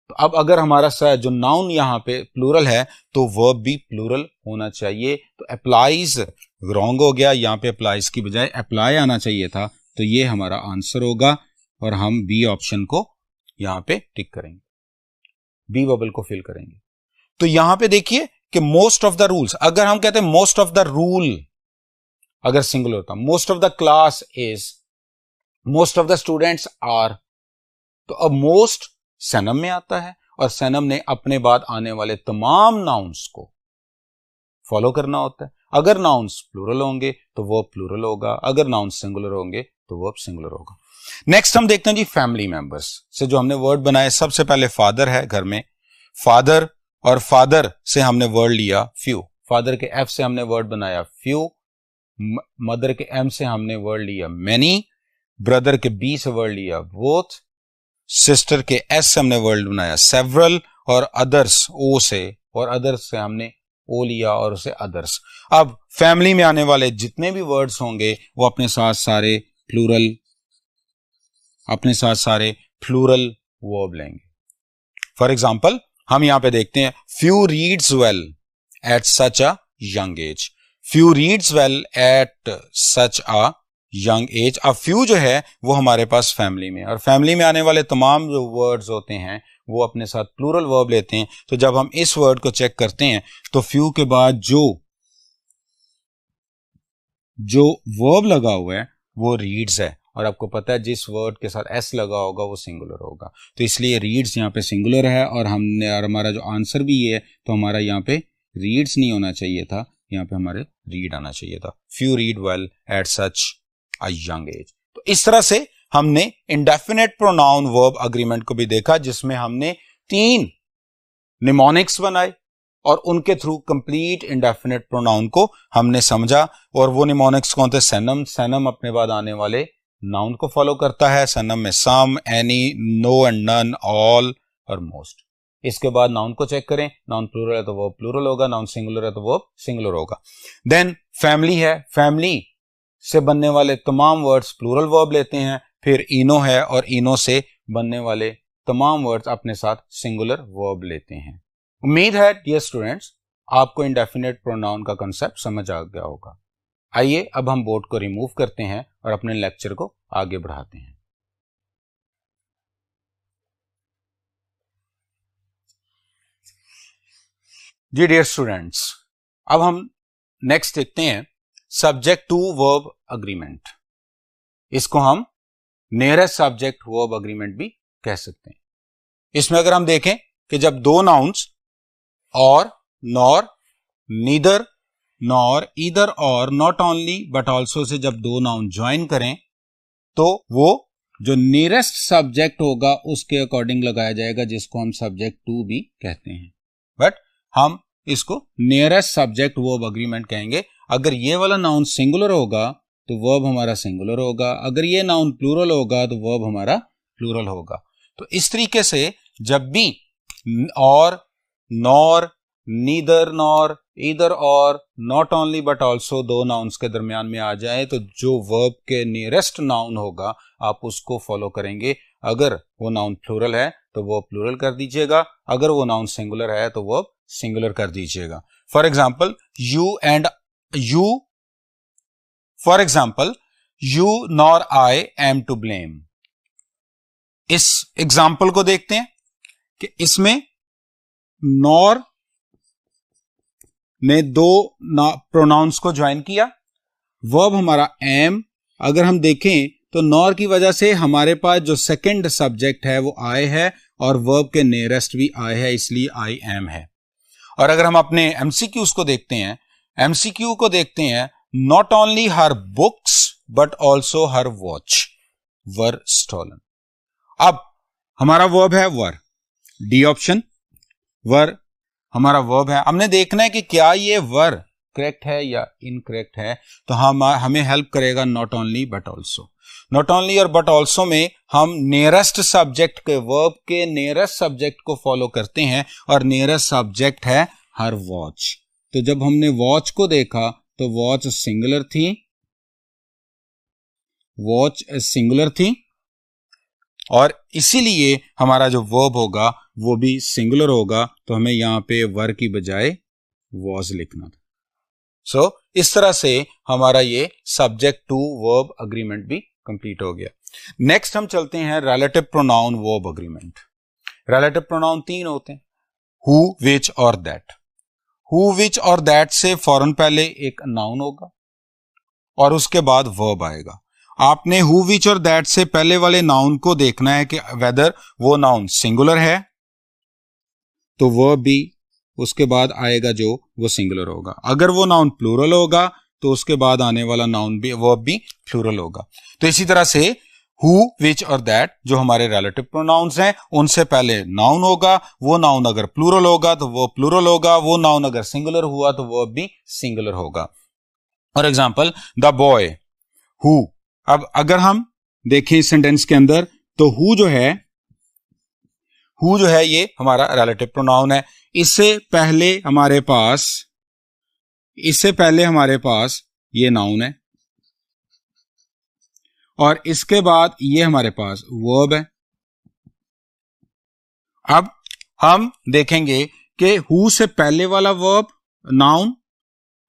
तो अब अगर हमारा जो नाउन यहां पे प्लूरल है तो वर्ब भी प्लूरल होना चाहिए। तो अप्लाइज रॉन्ग हो गया, यहां पे अप्लाइज की बजाय अप्लाई आना चाहिए था, तो ये हमारा आंसर होगा और हम बी ऑप्शन को यहां पे टिक करेंगे, बी बबल को फिल करेंगे। तो यहां पे देखिए कि मोस्ट ऑफ द रूल्स, अगर हम कहते हैं मोस्ट ऑफ द रूल अगर सिंगुलर होता, most of the class is, most of the students are, तो अब मोस्ट सेनम में आता है और सेनम ने अपने बाद आने वाले तमाम नाउन्स को फॉलो करना होता है। अगर नाउन्स प्लूरल होंगे तो वर्ब प्लूरल होगा, अगर नाउन्स सिंगुलर होंगे तो वर्ब सिंगुलर होगा। नेक्स्ट हम देखते हैं जी फैमिली मेंबर्स से जो हमने वर्ड बनाए। सबसे पहले फादर है घर में, फादर, और फादर से हमने वर्ड लिया फ्यू, फादर के एफ से हमने वर्ड बनाया फ्यू, मदर के एम से हमने वर्ड लिया मैनी, ब्रदर के बी से वर्ड लिया बोथ, सिस्टर के एस से हमने वर्ड बनाया सेवरल, और अदर्स ओ से, और अदर्स से हमने ओ लिया और उसे अदर्स। अब फैमिली में आने वाले जितने भी वर्ड्स होंगे वो अपने साथ सारे प्लूरल वर्ब लेंगे। फॉर एग्जाम्पल हम यहां पे देखते हैं, few reads well at such a young age, few reads well at such a young age. अब फ्यू जो है वो हमारे पास फैमिली में, और फैमिली में आने वाले तमाम जो वर्ड्स होते हैं वो अपने साथ प्लूरल वर्ब लेते हैं। तो जब हम इस वर्ड को चेक करते हैं तो फ्यू के बाद जो वर्ब लगा हुआ है वो रीड्स है, और आपको पता है जिस वर्ड के साथ एस लगा होगा वो सिंगुलर होगा, तो इसलिए रीड्स यहाँ पे सिंगुलर है। और हमारा जो आंसर भी ये है, तो हमारा यहाँ पे रीड्स नहीं होना चाहिए था, यहाँ पे हमारे रीड आना चाहिए था, few read well at such a young age. तो इस तरह से हमने इंडेफिनेट प्रोनाउन वर्ब अग्रीमेंट को भी देखा, जिसमें हमने 3 निमोनिक्स बनाए और उनके थ्रू कंप्लीट इंडेफिनेट प्रोनाउन को हमने समझा। और वो निमोनिक्स कौन थे? सैनम। सैनम अपने बाद आने वाले नाउन को फॉलो करता है। सैनम में some, any, no and none, all और मोस्ट। इसके बाद नाउन को चेक करें, नाउन प्लूरल है तो वो प्लूरल होगा, नाउन सिंगुलर है तो वो सिंगुलर होगा। देन फैमिली है, फैमिली से बनने वाले तमाम वर्ड्स प्लूरल वर्ब लेते हैं। फिर इनो है और इनो से बनने वाले तमाम वर्ड्स अपने साथ सिंगुलर वर्ब लेते हैं। उम्मीद है डियर स्टूडेंट्स आपको इंडेफिनेट प्रोनाउन का कंसेप्ट समझ आ गया होगा। आइए अब हम बोर्ड को रिमूव करते हैं और अपने लेक्चर को आगे बढ़ाते हैं। जी डियर स्टूडेंट्स, अब हम नेक्स्ट देखते हैं सब्जेक्ट टू वर्ब अग्रीमेंट। इसको हम नियरेस्ट सब्जेक्ट वर्ब अग्रीमेंट भी कह सकते हैं। इसमें अगर हम देखें कि जब दो नाउन्स और, नॉर, नीदर, नॉर, ईदर और, not only but also say जब दो नाउन ज्वाइन करें तो वो जो नियरेस्ट सब्जेक्ट होगा उसके अकॉर्डिंग लगाया जाएगा, जिसको हम सब्जेक्ट टू भी कहते हैं। बट हम इसको नियरेस्ट सब्जेक्ट वर्ब अग्रीमेंट कहेंगे। अगर ये वाला नाउन सिंगुलर होगा तो वर्ब हमारा सिंगुलर होगा, अगर ये नाउन प्लूरल होगा तो वर्ब हमारा प्लूरल होगा। तो इस तरीके से जब भी और, नॉर, नीदर नॉर, ईदर और, नॉट ओनली बट ऑल्सो दो नाउन्स के दरमियान में आ जाए तो जो वर्ब के नियरेस्ट नाउन होगा आप उसको फॉलो करेंगे। अगर वो नाउन प्लूरल है तो वो प्लूरल कर दीजिएगा, अगर वो नाउन सिंगुलर है तो वो सिंगुलर कर दीजिएगा। For example you and you, for example you nor I am to blame. इस एग्जाम्पल को देखते हैं कि इसमें नॉर ने दो प्रोनाउंस को ज्वाइन किया, वर्ब हमारा एम। अगर हम देखें तो नॉर की वजह से हमारे पास जो सेकंड सब्जेक्ट है वो आई है और वर्ब के नियरेस्ट भी आई है, इसलिए आई एम है। और अगर हम अपने एमसीक्यूज को देखते हैं, एमसीक्यू को देखते हैं, not only her books but also her watch were stolen. अब हमारा वर्ब है वर, डी ऑप्शन वर हमारा वर्ब है। हमने देखना है कि क्या ये वर करेक्ट है या इनकरेक्ट है, तो हमें हेल्प करेगा not only but also. Not only और बट ऑल्सो में हम नियरेस्ट सब्जेक्ट के वर्ब के नियरेस्ट सब्जेक्ट को फॉलो करते हैं और नियरेस्ट सब्जेक्ट है हर वॉच। तो जब हमने वॉच को देखा तो वॉच सिंगुलर थी, वॉच सिंगुलर थी और इसीलिए हमारा जो वर्ब होगा वो भी सिंगुलर होगा। तो हमें यहां पे वर की बजाय वॉज लिखना था। सो इस तरह से हमारा ये सब्जेक्ट टू वर्ब अग्रीमेंट भी कंप्लीट हो गया। नेक्स्ट हम चलते हैं relative pronoun verb agreement. Relative pronoun 3 होते हैं, हु, विच और दैट। हु, विच और दैट से फौरन पहले एक नाउन होगा और उसके बाद वर्ब आएगा। आपने हु, विच और दैट से पहले वाले नाउन को देखना है कि वेदर वो नाउन सिंगुलर है तो वर्ब भी उसके बाद आएगा जो वो सिंगुलर होगा, अगर वो नाउन प्लूरल होगा तो उसके बाद आने वाला नाउन भी वर्ब भी प्लूरल होगा। तो इसी तरह से हु, विच और दैट जो हमारे रिलेटिव प्रोनाउंस हैं उनसे पहले नाउन होगा, वो नाउन अगर प्लूरल होगा तो वो प्लूरल होगा, वो नाउन अगर सिंगुलर हुआ तो वर्ब भी सिंगुलर होगा। For example the boy, who. अब अगर हम देखें इस सेंटेंस के अंदर तो हु जो है ये हमारा रिलेटिव प्रोनाउन है। इससे पहले हमारे पास ये नाउन है और इसके बाद ये हमारे पास वर्ब है। अब हम देखेंगे कि हु से पहले वाला वर्ब नाउन,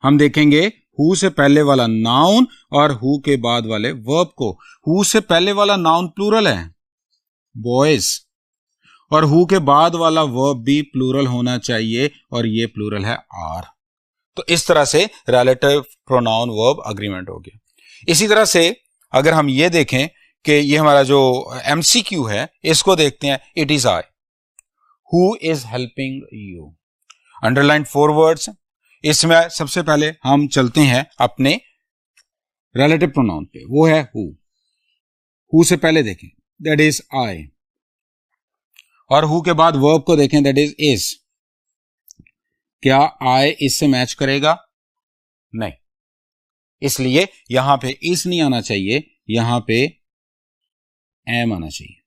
हम देखेंगे हु से पहले वाला नाउन और हु के बाद वाले वर्ब को। हु से पहले वाला नाउन प्लूरल है बॉयज और हु के बाद वाला वर्ब भी प्लूरल होना चाहिए और ये प्लूरल है आर। तो इस तरह से रिलेटिव प्रोनाउन वर्ब अग्रीमेंट हो गया। इसी तरह से अगर हम ये देखें कि ये हमारा जो एमसीक्यू है इसको देखते हैं, it is I who is helping you. Underline 4 words. इसमें सबसे पहले हम चलते हैं अपने रिलेटिव प्रोनाउन पे, वो है हु से पहले देखें दैट इज आई, और हु के बाद वर्ब को देखें दैट इज क्या आई इससे मैच करेगा? नहीं, इसलिए यहां पे इस नहीं आना चाहिए, यहां पे एम आना चाहिए।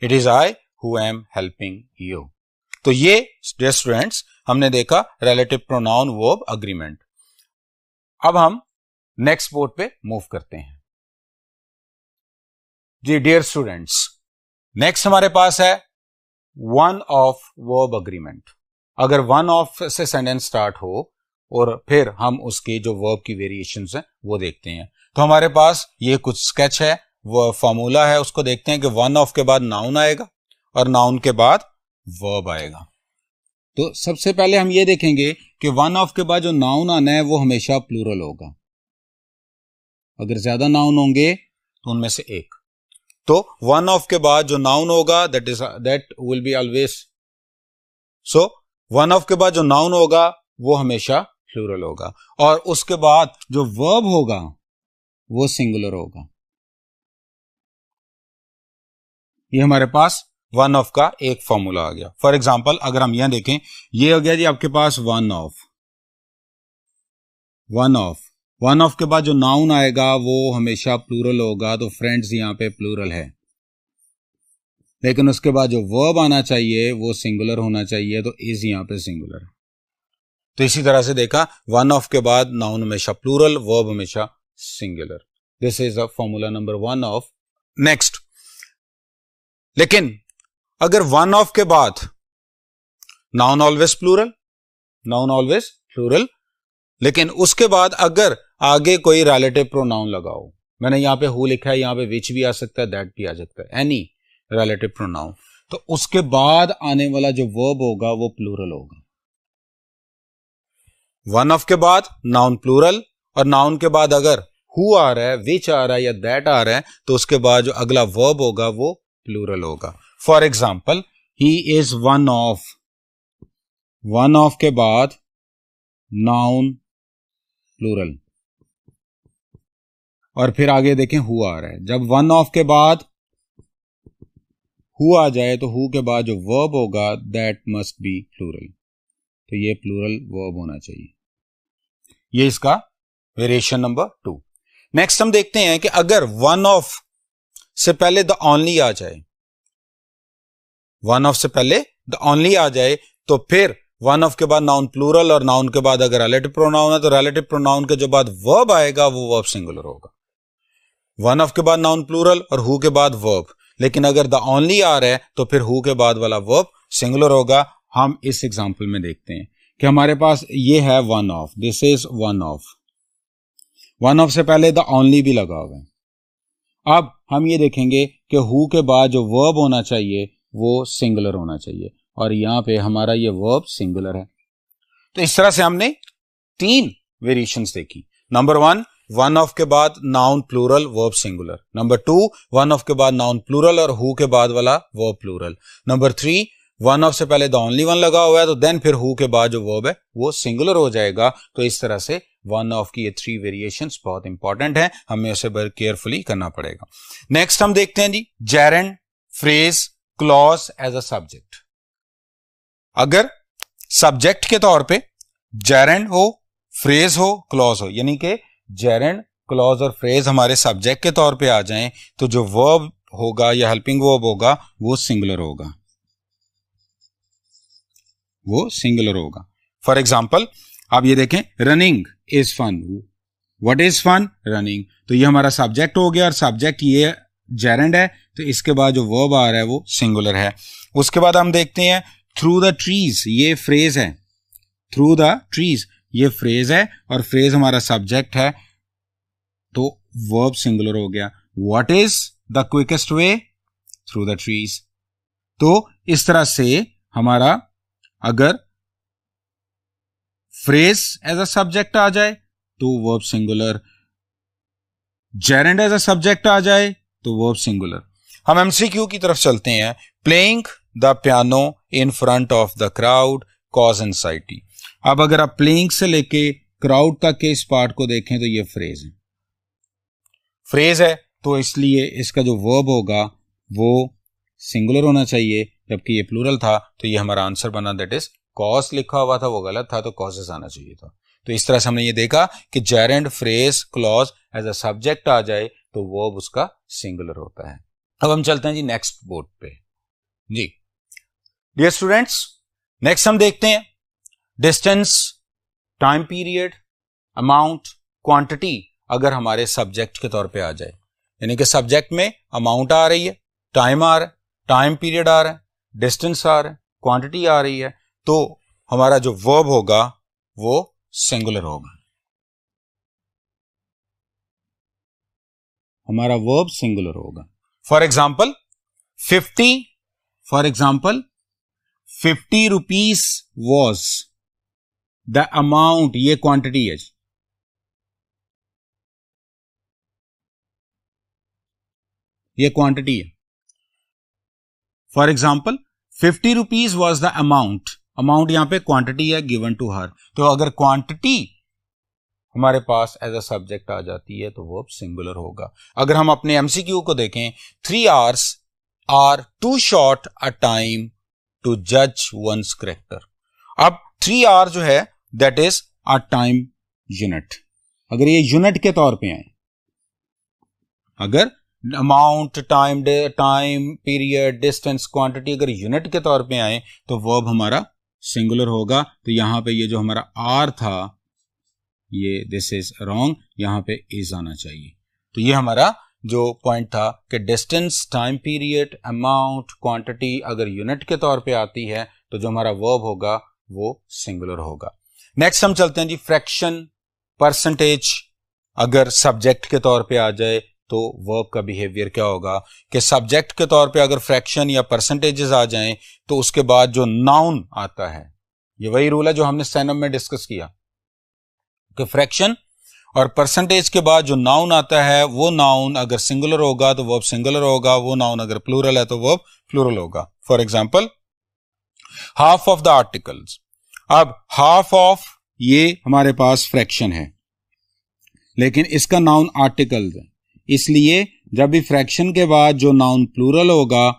It is I who am helping you. तो ये स्टूडेंट्स हमने देखा रिलेटिव प्रोनाउन वर्ब अग्रीमेंट। अब हम नेक्स्ट बोर्ड पे मूव करते हैं जी। डियर स्टूडेंट्स, नेक्स्ट हमारे पास है वन ऑफ वर्ब अग्रीमेंट। अगर वन ऑफ से सेंटेंस स्टार्ट हो और फिर हम उसके जो वर्ब की वेरिएशंस हैं वो देखते हैं। तो हमारे पास ये कुछ स्केच है, वो फॉर्मूला है, उसको देखते हैं कि वन ऑफ के बाद नाउन आएगा और नाउन के बाद वर्ब आएगा। तो सबसे पहले हम ये देखेंगे कि वन ऑफ के बाद जो नाउन आना है वो हमेशा प्लूरल होगा। अगर ज्यादा नाउन होंगे तो उनमें से एक, तो वन ऑफ के बाद जो नाउन होगा that will be always, so one of के बाद जो नाउन होगा वो हमेशा प्लूरल होगा, और उसके बाद जो वर्ब होगा वो सिंगुलर होगा। ये हमारे पास वन ऑफ का एक फॉर्मूला आ गया। फॉर एग्जाम्पल अगर हम यहां देखें, ये हो गया जी आपके पास वन ऑफ। वन ऑफ के बाद जो नाउन आएगा वो हमेशा प्लूरल होगा, तो फ्रेंड्स यहां पे प्लूरल है। लेकिन उसके बाद जो वर्ब आना चाहिए वो सिंगुलर होना चाहिए, तो इज यहां पे सिंगुलर। तो इसी तरह से देखा, वन ऑफ के बाद नाउन हमेशा प्लूरल, वर्ब हमेशा singular. This is the formula number one of. Next, लेकिन अगर वन ऑफ के बाद नाउन ऑलवेज प्लूरल, लेकिन उसके बाद अगर आगे कोई रिलेटिव प्रोनाउन लगाओ, मैंने यहां पे हु लिखा है, यहां पे विच भी आ सकता है, दैट भी आ सकता है, एनी रिलेटिव प्रोनाउन, तो उसके बाद आने वाला जो वर्ब होगा वो प्लूरल होगा। वन ऑफ के बाद नाउन प्लूरल, और नाउन के बाद अगर हु आ रहा है, विच आ रहा है या दैट आ रहा है, तो उसके बाद जो अगला वर्ब होगा वो प्लूरल होगा। For example, he is one of के बाद नाउन प्लूरल, और फिर आगे देखें हु आ रहा है। जब वन ऑफ के बाद हु आ जाए तो हु के बाद जो वर्ब होगा दैट मस्ट बी प्लूरल, तो ये प्लूरल वर्ब होना चाहिए। ये इसका वेरिएशन नंबर 2। नेक्स्ट हम देखते हैं कि अगर वन ऑफ से पहले द ओनली आ जाए, वन ऑफ से पहले द ओनली आ जाए, तो फिर वन ऑफ के बाद नाउन प्लूरल, और नाउन के बाद अगर रिलेटिव प्रोनाउन है तो रिलेटिव प्रोनाउन के जो बाद वर्ब आएगा वो वर्ब सिंगुलर होगा। वन ऑफ के बाद नाउन प्लूरल और हु के बाद वर्ब, लेकिन अगर द ओनली आ रहा है तो फिर हु के बाद वाला वर्ब सिंगुलर होगा। हम इस एग्जांपल में देखते हैं कि हमारे पास ये है one of, this is one of से पहले द ओनली भी लगा हुआ है। अब हम ये देखेंगे कि हु के बाद जो वर्ब होना चाहिए वो सिंगुलर होना चाहिए, और यहां पे हमारा ये वर्ब सिंगुलर है। तो इस तरह से हमने 3 वेरिएशंस देखी। नंबर 1, वन ऑफ के बाद noun plural verb singular. Number 2, one of के बाद नाउन प्लूरल और हु के बाद वाला verb plural. Number 3, one of से पहले द ओनली वन लगा हुआ है, तो देन फिर हु के बाद जो वर्ब है वो सिंगुलर हो जाएगा। तो इस तरह से वन ऑफ की ये 3 वेरिएशंस बहुत इंपॉर्टेंट है, हमें उसे बड़े केयरफुली करना पड़ेगा। नेक्स्ट हम देखते हैं जी gerund, phrase, clause as a subject. अगर सब्जेक्ट के तौर पे जेरेंड हो, फ्रेज हो, क्लॉज हो, यानी कि जेरेंड, क्लॉज और फ्रेज हमारे सब्जेक्ट के तौर पे आ जाएं, तो जो वर्ब होगा या हेल्पिंग वर्ब होगा वो सिंगुलर होगा, फॉर एग्जाम्पल आप ये देखें, running is fun. What is fun? Running. तो ये हमारा सब्जेक्ट हो गया, और सब्जेक्ट ये जेरेंड है, तो इसके बाद जो वर्ब आ रहा है वो सिंगुलर है। उसके बाद हम देखते हैं थ्रू द ट्रीज, ये फ्रेज है, थ्रू द ट्रीज ये फ्रेज है, और फ्रेज हमारा सब्जेक्ट है, तो वर्ब सिंगुलर हो गया। What is the quickest way? Through the trees. तो इस तरह से हमारा अगर फ्रेज एज अ सब्जेक्ट आ जाए तो verb singular, gerund as a subject आ जाए तो वर्ब सिंगुलर। हम एमसीक्यू की तरफ चलते हैं। Playing the piano in front of the crowd cause anxiety. अब अगर आप प्लेइंग से लेके क्राउड तक के इस पार्ट को देखें तो ये फ्रेज है, फ्रेज है, तो इसलिए इसका जो वर्ब होगा वो सिंगुलर होना चाहिए, जबकि ये प्लूरल था तो ये हमारा आंसर बना, दैट इज कॉज लिखा हुआ था वो गलत था, तो कॉजेस आना चाहिए था। तो इस तरह से हमने ये देखा कि gerund, phrase, clause as a subject आ जाए तो वर्ब उसका सिंगुलर होता है। अब हम चलते हैं जी नेक्स्ट बोर्ड पे। जी डियर स्टूडेंट्स, नेक्स्ट हम देखते हैं distance, time period, amount, quantity अगर हमारे सब्जेक्ट के तौर पे आ जाए, यानी कि सब्जेक्ट में अमाउंट आ रही है, टाइम आ रहा है, टाइम पीरियड आ रहा है, डिस्टेंस आ रहा है, क्वांटिटी आ रही है, तो हमारा जो वर्ब होगा वो सिंगुलर होगा, हमारा वर्ब सिंगुलर होगा। For example 50 rupees was the amount, ये क्वांटिटी है, ये क्वांटिटी है। For example 50 rupees was the amount, amount यहां पे क्वांटिटी है गिवन टू हर, तो अगर क्वांटिटी हमारे पास एज अ सब्जेक्ट आ जाती है तो वर्ब सिंगुलर होगा। अगर हम अपने एमसीक्यू को देखें, 3 hours are too short a time to जज वंस करेक्टर। अब 3 hour जो है that is a time unit, अगर ये यूनिट के तौर पे आए, अगर amount, time period, distance, quantity अगर यूनिट के तौर पे आए तो वर्ब हमारा सिंगुलर होगा। तो यहां पे ये जो हमारा आर था ये दिस इज रॉन्ग, यहां पे इज आना चाहिए। तो ये हमारा जो पॉइंट था कि distance, time period, amount, quantity अगर यूनिट के तौर पे आती है तो जो हमारा वर्ब होगा वो सिंगुलर होगा। नेक्स्ट हम चलते हैं जी फ्रैक्शन, परसेंटेज अगर सब्जेक्ट के तौर पे आ जाए तो वर्ब का बिहेवियर क्या होगा कि सब्जेक्ट के तौर पे अगर फ्रैक्शन या परसेंटेजेस आ जाएं तो उसके बाद जो नाउन आता है, ये वही रूल है जो हमने स्टेनम में डिस्कस किया कि फ्रैक्शन और परसेंटेज के बाद जो नाउन आता है वो नाउन अगर सिंगुलर होगा तो वर्ब सिंगुलर होगा, वो नाउन अगर प्लूरल है तो वर्ब प्लूरल होगा। For example half of the articles, अब हाफ ऑफ ये हमारे पास फ्रैक्शन है लेकिन इसका नाउन आर्टिकल्स है, इसलिए जब भी फ्रैक्शन के बाद जो नाउन प्लूरल होगा,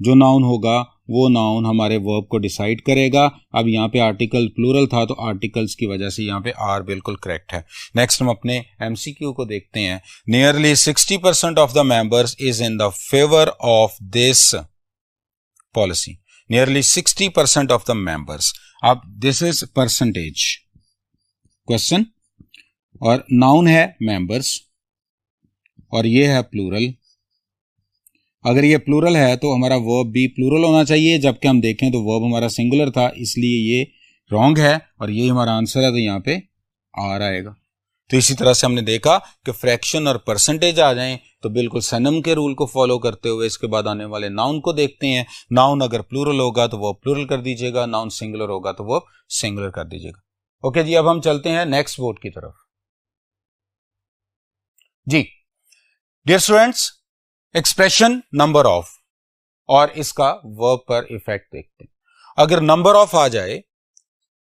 जो नाउन होगा वो नाउन हमारे वर्ब को डिसाइड करेगा। अब यहाँ पे आर्टिकल प्लूरल था तो आर्टिकल्स की वजह से यहाँ पे आर बिल्कुल करेक्ट है। नेक्स्ट हम अपने एमसीक्यू को देखते हैं। Nearly 60% of the members is in the favour of this policy. Nearly 60% of the members, अब दिस इज परसेंटेज क्वेश्चन और नाउन है मेंबर्स और ये है प्लूरल। अगर ये प्लूरल है तो हमारा वर्ब भी प्लूरल होना चाहिए, जबकि हम देखें तो वर्ब हमारा सिंगुलर था, इसलिए ये रॉन्ग है और ये हमारा आंसर है, तो यहाँ पे आर आएगा। तो इसी तरह से हमने देखा कि फ्रैक्शन और परसेंटेज आ जाएं तो बिल्कुल सनम के रूल को फॉलो करते हुए इसके बाद आने वाले नाउन को देखते हैं। नाउन अगर प्लूरल होगा तो वो प्लूरल कर दीजिएगा, नाउन सिंगुलर होगा तो वो सिंगुलर कर दीजिएगा। ओके जी, अब हम चलते हैं नेक्स्ट बोर्ड की तरफ। जी dear students, expression number of और इसका वर्ब पर इफेक्ट देखते हैं। अगर नंबर ऑफ आ जाए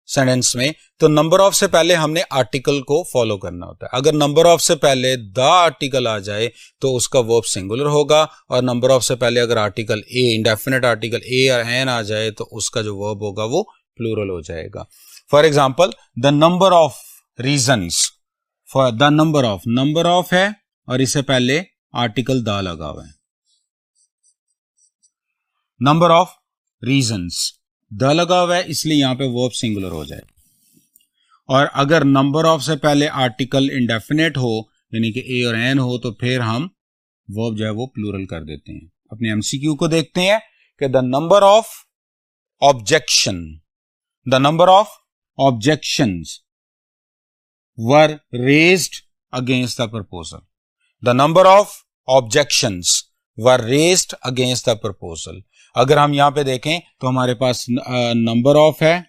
सेंटेंस में तो नंबर ऑफ से पहले हमने आर्टिकल को फॉलो करना होता है। अगर नंबर ऑफ से पहले द आर्टिकल आ जाए तो उसका वर्ब सिंगुलर होगा, और नंबर ऑफ से पहले अगर article a, indefinite article a या एन आ जाए तो उसका जो वर्ब होगा वो प्लूरल हो जाएगा। For example the number of reasons, for the number of है और इससे पहले आर्टिकल द लगा हुआ है। नंबर ऑफ रीजंस द लगा हुआ है इसलिए यहां पे वर्ब सिंगुलर हो जाए। और अगर नंबर ऑफ से पहले आर्टिकल इंडेफिनेट हो यानी कि ए और एन हो तो फिर हम वर्ब जो है वो प्लूरल कर देते हैं। अपने एमसीक्यू को देखते हैं कि the number of objections were raised against the proposal. The number of objections were raised against the proposal। अगर हम यहां पे देखें तो हमारे पास नंबर ऑफ है,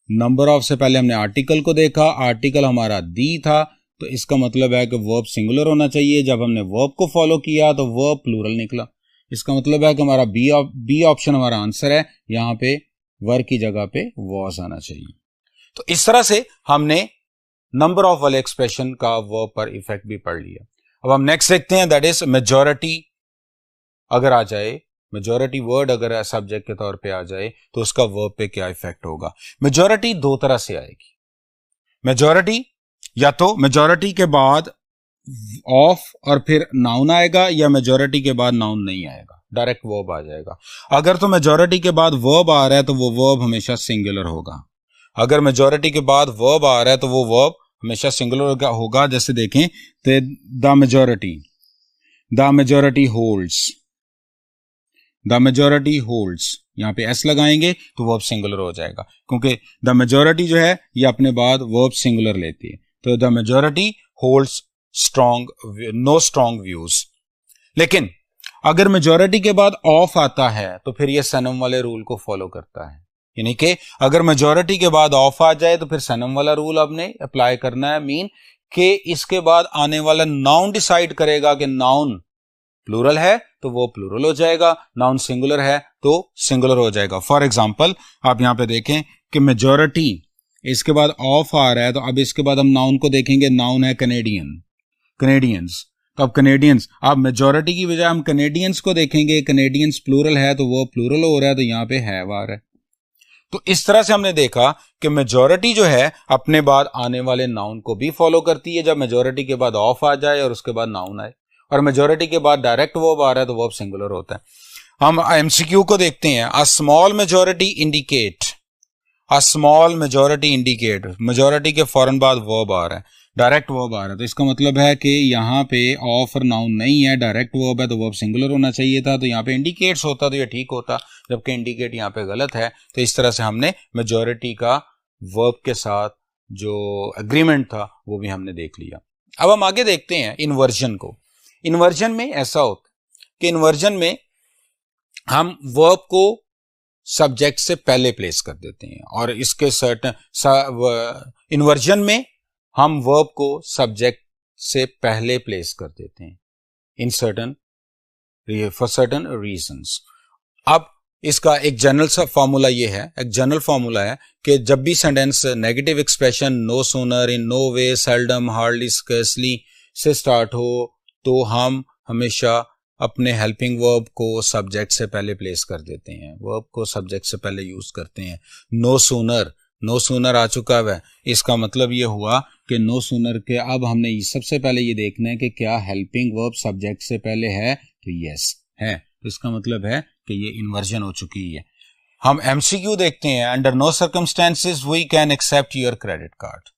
नंबर ऑफ से पहले हमने आर्टिकल को देखा, आर्टिकल हमारा दी था, तो इसका मतलब है कि वर्ब सिंगुलर होना चाहिए। जब हमने वर्ब को फॉलो किया तो वर्ब प्लूरल निकला, इसका मतलब है कि हमारा बी ऑप्शन हमारा आंसर है। यहां पे वर की जगह पे वॉज आना चाहिए। तो इस तरह से हमने नंबर ऑफ वाले एक्सप्रेशन का वर्ब पर इफेक्ट भी पढ़ लिया। अब हम नेक्स्ट देखते हैं, दैट इज मेजॉरिटी अगर आ जाए, मेजॉरिटी वर्ड अगर सब्जेक्ट के तौर पे आ जाए तो उसका वर्ब पे क्या इफेक्ट होगा। मेजॉरिटी दो तरह से आएगी। मेजॉरिटी या तो मेजॉरिटी के बाद ऑफ और फिर नाउन आएगा, या मेजॉरिटी के बाद नाउन नहीं आएगा, डायरेक्ट वर्ब आ जाएगा। अगर तो मेजॉरिटी के बाद वर्ब आ रहा है तो वो वर्ब हमेशा सिंगुलर होगा। अगर मेजॉरिटी के बाद वर्ब आ रहा है तो वो वर्ब हमेशा सिंगुलर होगा। जैसे देखें तो the majority holds, the majority holds, यहां पे एस लगाएंगे तो वर्ब सिंगुलर हो जाएगा, क्योंकि द मेजॉरिटी जो है ये अपने बाद वर्ब सिंगुलर लेती है। तो the majority holds no strong views. लेकिन अगर मेजॉरिटी के बाद ऑफ आता है तो फिर ये सनम वाले रूल को फॉलो करता है, यानी कि अगर मेजॉरिटी के बाद ऑफ आ जाए तो फिर सनम वाला रूल आपने अप्लाई करना है। मीन कि इसके बाद आने वाला नाउन डिसाइड करेगा कि नाउन प्लूरल है तो वो प्लूरल हो जाएगा, नाउन सिंगुलर है तो सिंगुलर हो जाएगा। फॉर एग्जांपल आप यहां पे देखें कि मेजॉरिटी इसके बाद ऑफ आ रहा है, तो अब इसके बाद हम नाउन को देखेंगे, नाउन है कनेडियंस। तो अब कनेडियंस, अब मेजॉरिटी की बजाय हम कनेडियंस को देखेंगे, कनेडियंस प्लूरल है तो वो प्लूरल हो रहा है, तो यहां पे हैव आ रहा है। तो इस तरह से हमने देखा कि मेजॉरिटी जो है अपने बाद आने वाले नाउन को भी फॉलो करती है। जब मेजॉरिटी के बाद ऑफ आ जाए और उसके बाद नाउन आए, और मेजॉरिटी के बाद डायरेक्ट वर्ब आ रहा है तो वर्ब सिंगुलर होता है। हम एमसीक्यू को देखते हैं। A small majority indicate, a small majority indicate, majority के फौरन बाद वर्ब आ रहा है, डायरेक्ट वर्ब आ रहा है, तो इसका मतलब है कि यहाँ पे ऑफ और नाउन नहीं है, डायरेक्ट वर्ब है, तो वर्ब सिंगुलर होना चाहिए था। तो यहाँ पे इंडिकेट्स होता तो ये ठीक होता, जबकि इंडिकेट यहाँ पे गलत है। तो इस तरह से हमने मेजॉरिटी का वर्ब के साथ जो एग्रीमेंट था वो भी हमने देख लिया। अब हम आगे देखते हैं इन्वर्जन को। इन्वर्जन में ऐसा होता है कि इन्वर्जन में हम वर्ब को सब्जेक्ट से पहले प्लेस कर देते हैं, और इसके सर्टेन इन्वर्जन में हम वर्ब को सब्जेक्ट से पहले प्लेस कर देते हैं in certain for certain reasons. अब इसका एक जनरल सा फॉर्मूला ये है, एक जनरल फॉर्मूला है कि जब भी sentence negative expression no sooner, in no way, seldom, hardly, scarcely से स्टार्ट हो तो हम हमेशा अपने हेल्पिंग वर्ब को सब्जेक्ट से पहले प्लेस कर देते हैं, वर्ब को सब्जेक्ट से पहले यूज करते हैं। नो सूनर आ चुका है, इसका मतलब ये हुआ कि नो सूनर के अब हमने सबसे पहले ये देखना है कि क्या हेल्पिंग वर्ब सब्जेक्ट से पहले है, तो यस है, तो इसका मतलब है कि ये इन्वर्जन हो चुकी है। हम एमसीक्यू देखते हैं। Under no circumstances we can accept your credit card.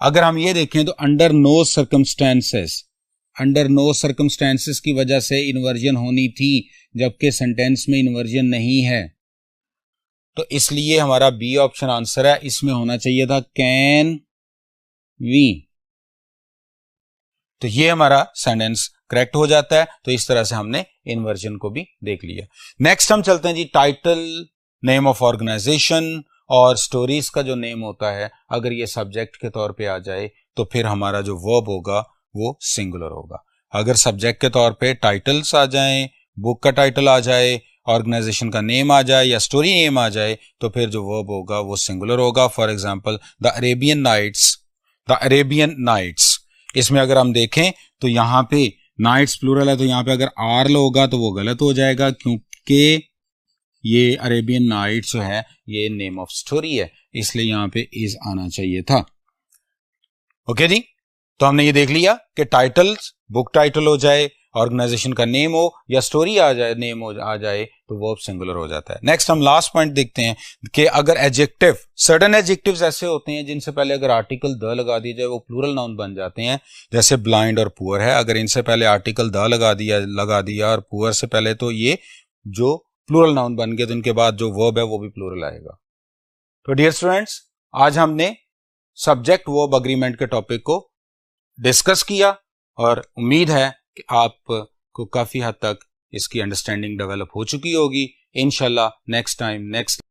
अगर हम ये देखें तो अंडर नो सर्कमस्टेंसेस की वजह से इन्वर्जन होनी थी, जबकि सेंटेंस में इन्वर्जन नहीं है, तो इसलिए हमारा बी ऑप्शन आंसर है। इसमें होना चाहिए था कैन वी, तो ये हमारा सेंटेंस करेक्ट हो जाता है। तो इस तरह से हमने इन्वर्जन को भी देख लिया। नेक्स्ट हम चलते हैं जी टाइटल, नेम ऑफ ऑर्गेनाइजेशन और स्टोरीज का जो नेम होता है, अगर ये सब्जेक्ट के तौर पे आ जाए तो फिर हमारा जो वर्ब होगा वो सिंगुलर होगा। अगर सब्जेक्ट के तौर पे टाइटल्स आ जाएं, बुक का टाइटल आ जाए, ऑर्गेनाइजेशन का नेम आ जाए या स्टोरी नेम आ जाए, तो फिर जो वर्ब होगा वो सिंगुलर होगा। For example the Arabian Nights, इसमें अगर हम देखें तो यहाँ पे नाइट्स प्लूरल है, तो यहाँ पे अगर आर होगा तो वो गलत हो जाएगा, क्योंकि ये अरेबियन नाइट्स जो है ये नेम ऑफ स्टोरी है, इसलिए यहाँ पे इज आना चाहिए था। ओके जी, तो हमने ये देख लिया कि टाइटल्स, बुक टाइटल हो जाए, ऑर्गेनाइजेशन का नेम हो या स्टोरी आ जाए, नेम आ जाए, तो वर्ब सिंगुलर हो जाता है। नेक्स्ट हम लास्ट पॉइंट देखते हैं कि अगर एडजेक्टिव, सर्टेन एडजेक्टिव्स ऐसे होते हैं जिनसे पहले अगर आर्टिकल द लगा दिया जाए वो प्लूरल नाउन बन जाते हैं, जैसे ब्लाइंड और पुअर है। अगर इनसे पहले आर्टिकल द लगा दिया और पुअर से पहले, तो ये जो प्लूरल नाउन बन गए, तो इनके बाद जो वर्ब है वो भी प्लूरल आएगा। तो डियर स्टूडेंट्स, आज हमने सब्जेक्ट वर्ब अग्रीमेंट के टॉपिक को डिस्कस किया और उम्मीद है कि आपको काफी हद तक इसकी अंडरस्टैंडिंग डेवलप हो चुकी होगी। इंशाल्लाह नेक्स्ट टाइम नेक्स्ट